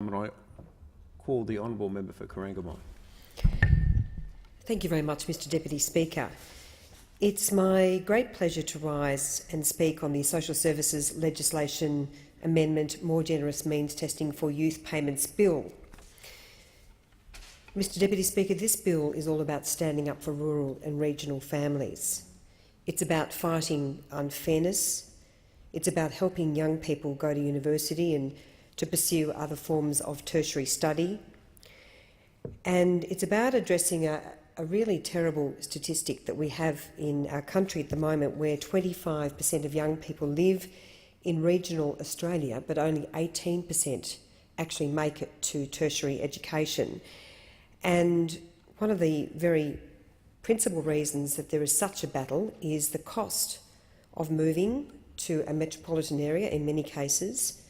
And I call the honourable member for Corangamite. Thank you very much, Mr Deputy Speaker. It's my great pleasure to rise and speak on the Social Services Legislation Amendment More Generous Means Testing for Youth Payments Bill. Mr Deputy Speaker, this bill is all about standing up for rural and regional families. It's about fighting unfairness. It's about helping young people go to university and to pursue other forms of tertiary study. And it's about addressing a really terrible statistic that we have in our country at the moment, where 25% of young people live in regional Australia, but only 18% actually make it to tertiary education. And one of the very principal reasons that there is such a battle is the cost of moving to a metropolitan area in many cases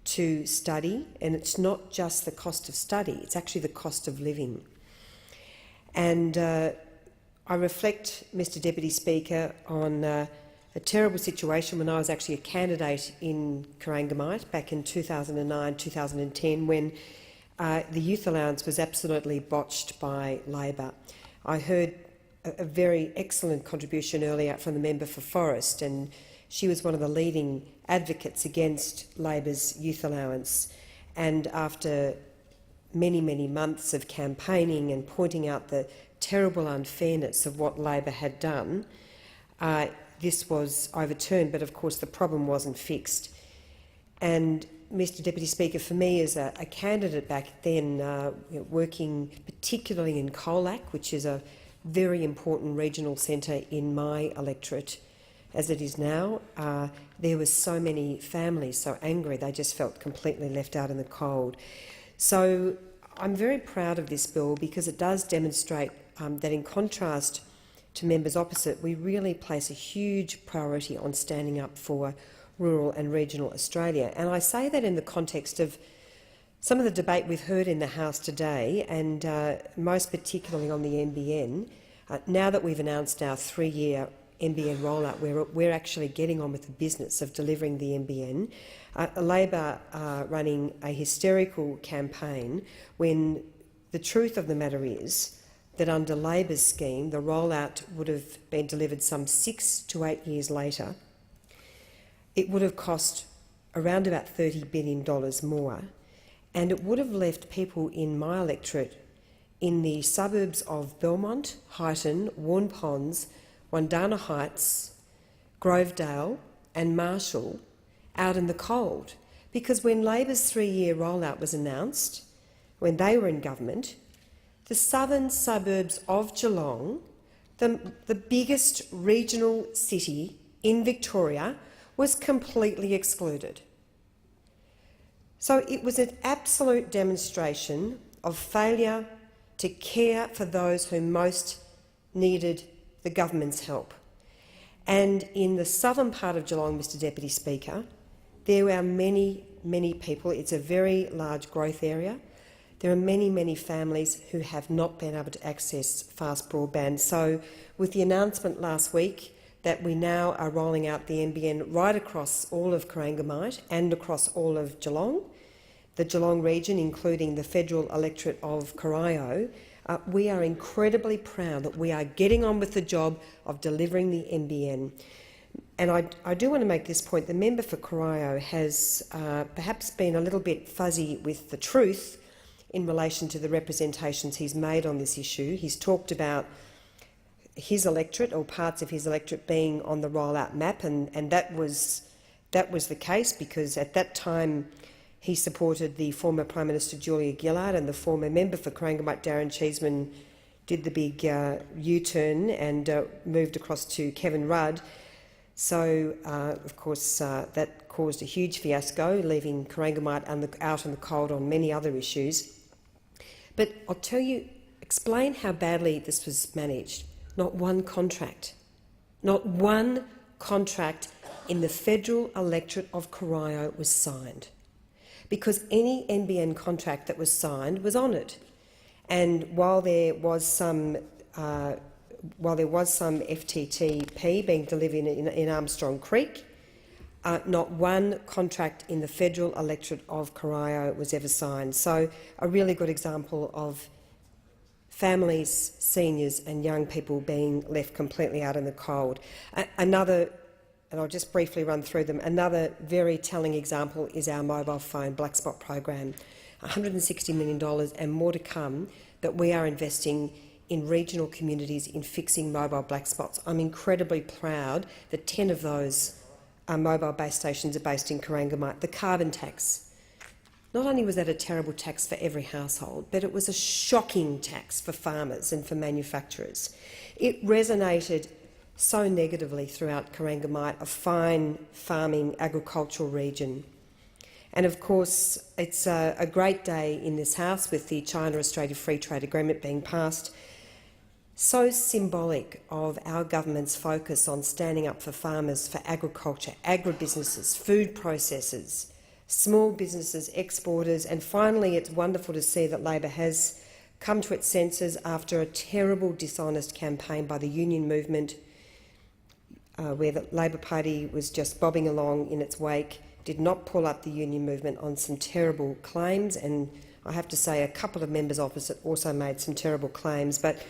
to study, and it's not just the cost of study, it's actually the cost of living. And I reflect, Mr Deputy Speaker, on a terrible situation when I was actually a candidate in Corangamite back in 2009-2010, when the youth allowance was absolutely botched by Labor. I heard a very excellent contribution earlier from the member for Forest, and she was one of the leading advocates against Labor's youth allowance. And after many, many months of campaigning and pointing out the terrible unfairness of what Labor had done, this was overturned, but of course the problem wasn't fixed. And Mr Deputy Speaker, for me as a candidate back then, working particularly in Colac, which is a very important regional centre in my electorate, as it is now, there were so many families so angry they just felt completely left out in the cold. So I'm very proud of this bill because it does demonstrate that, in contrast to members opposite, we really place a huge priority on standing up for rural and regional Australia. And I say that in the context of some of the debate we've heard in the House today, and most particularly on the NBN. Now that we've announced our 3-year NBN rollout, we're actually getting on with the business of delivering the NBN. Labor are running a hysterical campaign when the truth of the matter is that under Labor's scheme, the rollout would have been delivered some 6 to 8 years later. It would have cost around about $30 billion more, and it would have left people in my electorate in the suburbs of Belmont, Highton, Warn Ponds, Wandana Heights, Grovedale and Marshall out in the cold. Because when Labor's 3-year rollout was announced, when they were in government, the southern suburbs of Geelong, the biggest regional city in Victoria, was completely excluded. So it was an absolute demonstration of failure to care for those who most needed the government's help. And in the southern part of Geelong, Mr Deputy Speaker, there are many, many people. It's a very large growth area. There are many, many families who have not been able to access fast broadband. So with the announcement last week that we now are rolling out the NBN right across all of Corangamite and across all of Geelong, the Geelong region, including the federal electorate of Corio, we are incredibly proud that we are getting on with the job of delivering the NBN. And I do want to make this point. The member for Corio has perhaps been a little bit fuzzy with the truth in relation to the representations he's made on this issue. He's talked about his electorate or parts of his electorate being on the rollout map, and that was the case because at that time he supported the former Prime Minister Julia Gillard, and the former member for Corangamite Darren Cheeseman did the big U-turn and moved across to Kevin Rudd. So, of course, that caused a huge fiasco, leaving Corangamite out in the cold on many other issues. But I'll tell you, explain how badly this was managed. Not one contract in the federal electorate of Corio was signed, because any NBN contract that was signed was honoured. And while there was some FTTP being delivered in Armstrong Creek, Not one contract in the federal electorate of Corio was ever signed. So a really good example of families, seniors and young people being left completely out in the cold. Another, and I'll just briefly run through them, another very telling example is our mobile phone black spot program. $160 million and more to come that we are investing in regional communities in fixing mobile black spots. I'm incredibly proud that 10 of those mobile base stations are based in Corangamite. The carbon tax. Not only was that a terrible tax for every household, but it was a shocking tax for farmers and for manufacturers. It resonated so negatively throughout Corangamite, a fine farming agricultural region. And of course, it's a great day in this House with the China-Australia Free Trade Agreement being passed. So symbolic of our government's focus on standing up for farmers, for agriculture, agribusinesses, food processors, small businesses, exporters, and finally it's wonderful to see that Labor has come to its senses after a terrible, dishonest campaign by the union movement where the Labor Party was just bobbing along in its wake, did not pull up the union movement on some terrible claims, and I have to say a couple of members opposite also made some terrible claims, but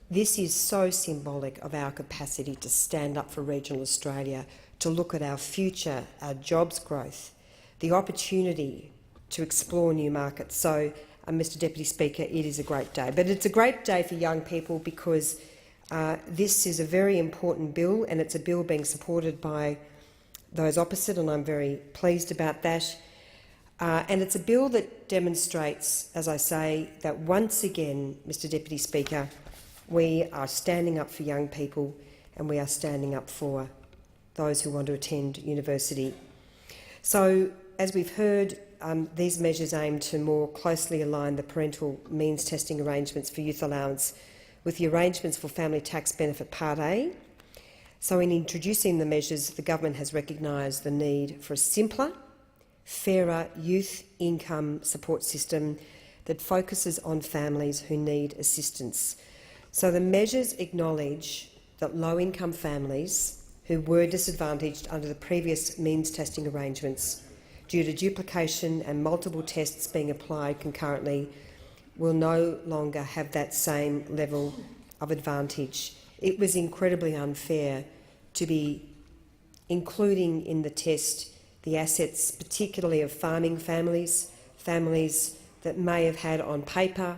this is so symbolic of our capacity to stand up for regional Australia, to look at our future, our jobs growth, the opportunity to explore new markets. So, Mr Deputy Speaker, it is a great day. But it's a great day for young people because this is a very important bill, and it's a bill being supported by those opposite, and I'm very pleased about that. And it's a bill that demonstrates, as I say, that once again, Mr Deputy Speaker, we are standing up for young people and we are standing up for those who want to attend university. So, as we've heard, these measures aim to more closely align the parental means testing arrangements for youth allowance with the arrangements for Family Tax Benefit Part A. So in introducing the measures, the government has recognised the need for a simpler, fairer youth income support system that focuses on families who need assistance. So the measures acknowledge that low-income families who were disadvantaged under the previous means testing arrangements due to duplication and multiple tests being applied concurrently will no longer have that same level of advantage. It was incredibly unfair to be including in the test the assets, particularly of farming families, families that may have had on paper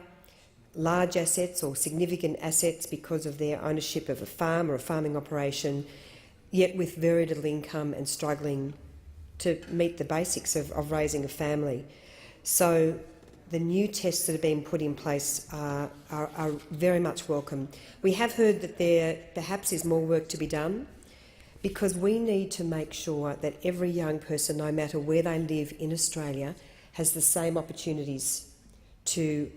large assets or significant assets because of their ownership of a farm or a farming operation, yet with very little income and struggling to meet the basics of raising a family. So the new tests that are being put in place are very much welcome. We have heard that there perhaps is more work to be done because we need to make sure that every young person, no matter where they live in Australia, has the same opportunities to,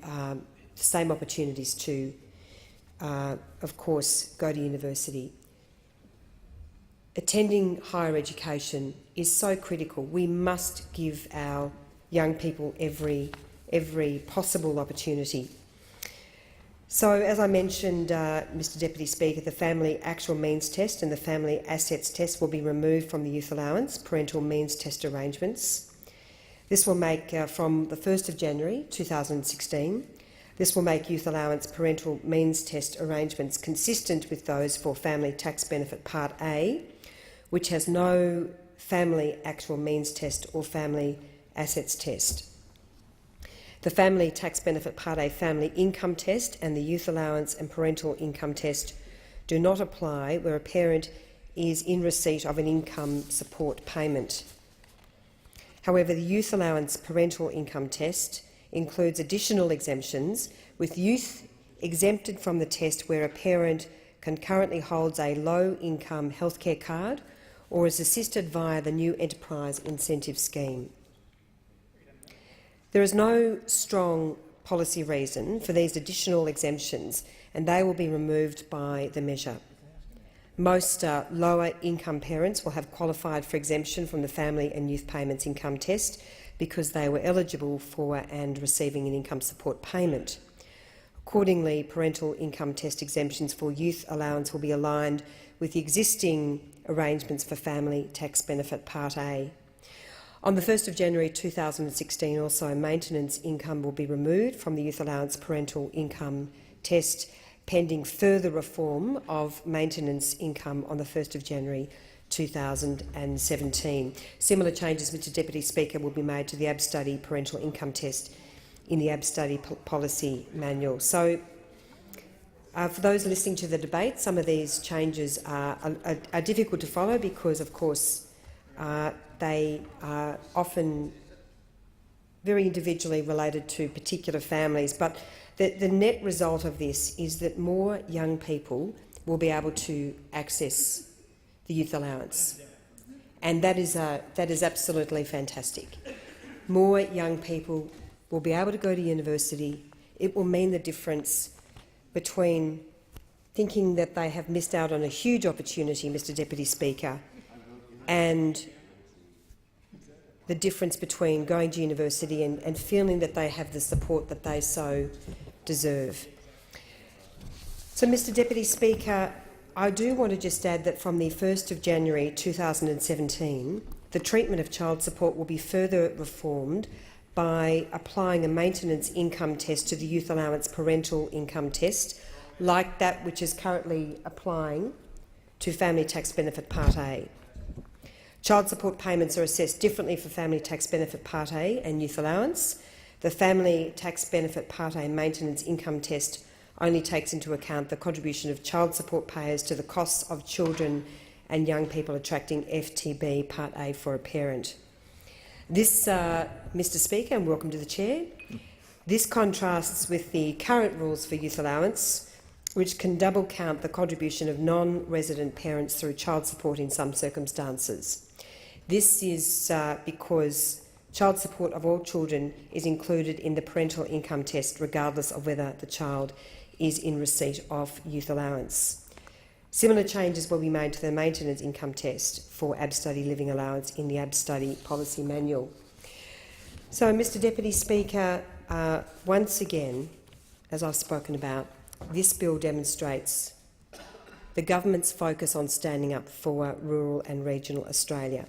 of course, go to university. Attending higher education is so critical. We must give our young people every possible opportunity. So, as I mentioned, Mr Deputy Speaker, the Family Actual Means Test and the Family Assets Test will be removed from the Youth Allowance Parental Means Test arrangements. This will make, from the 1st of January 2016, this will make Youth Allowance Parental Means Test arrangements consistent with those for Family Tax Benefit Part A, which has no Family Actual Means Test or Family Assets Test. The Family Tax Benefit Part A Family Income Test and the Youth Allowance and Parental Income Test do not apply where a parent is in receipt of an income support payment. However, the Youth Allowance Parental Income Test includes additional exemptions, with youth exempted from the test where a parent concurrently holds a low-income healthcare card or is assisted via the new Enterprise Incentive Scheme. There is no strong policy reason for these additional exemptions, and they will be removed by the measure. Most lower income parents will have qualified for exemption from the Family and Youth Payments Income Test because they were eligible for and receiving an income support payment. Accordingly, parental income test exemptions for youth allowance will be aligned with the existing arrangements for family tax benefit Part A. On the 1st of January 2016 also, maintenance income will be removed from the Youth Allowance parental income test, pending further reform of maintenance income on the 1st of January 2017. Similar changes, Mr Deputy Speaker, will be made to the AB-study parental income test in the AB-study policy manual. So, for those listening to the debate, some of these changes are difficult to follow because, of course, they are often very individually related to particular families. But the net result of this is that more young people will be able to access the youth allowance, and that is absolutely fantastic. More young people will be able to go to university. It will mean the difference between thinking that they have missed out on a huge opportunity, Mr Deputy Speaker, and the difference between going to university and feeling that they have the support that they so deserve. So, Mr Deputy Speaker, I do want to just add that from the 1st of January 2017, the treatment of child support will be further reformed by applying a maintenance income test to the youth allowance parental income test, like that which is currently applying to family tax benefit Part A. Child support payments are assessed differently for family tax benefit Part A and youth allowance. The family tax benefit Part A maintenance income test only takes into account the contribution of child support payers to the costs of children and young people attracting FTB Part A for a parent. This, Mr Speaker, and welcome to the Chair, this contrasts with the current rules for youth allowance, which can double count the contribution of non-resident parents through child support in some circumstances. This is because child support of all children is included in the parental income test regardless of whether the child is in receipt of youth allowance. Similar changes will be made to the maintenance income test for AB-study living allowance in the AB-study policy manual. So, Mr Deputy Speaker, once again, as I've spoken about, this bill demonstrates the government's focus on standing up for rural and regional Australia.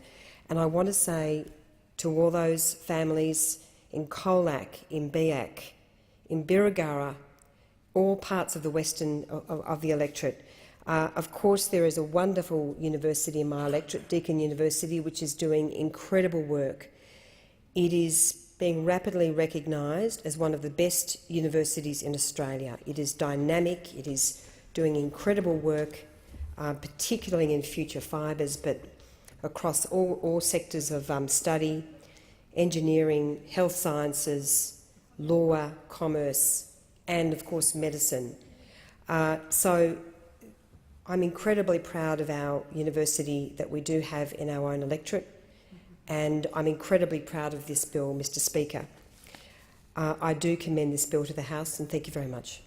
And I want to say to all those families in Colac, in Biak, in Birregurra, all parts of the western of the electorate. Of course, there is a wonderful university in my electorate, Deakin University, which is doing incredible work. It is being rapidly recognised as one of the best universities in Australia. It is dynamic, it is doing incredible work, particularly in future fibres, but across all sectors of study, engineering, health sciences, law, commerce, and of course medicine. So I'm incredibly proud of our university that we do have in our own electorate, and I'm incredibly proud of this bill, Mr Speaker. I do commend this bill to the House, and thank you very much.